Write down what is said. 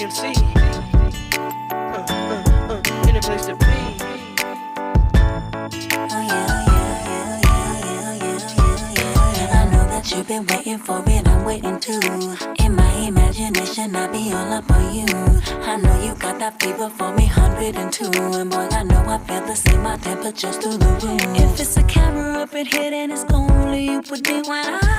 MC. In a place to be. I know that you've been waiting for it, I'm waiting too. In my imagination, I'll be all up on you. I know you got that fever for me, 102. And boy, I know I feel the same, my temperature's through the roof. If it's a camera up in here, then it's only you put me when I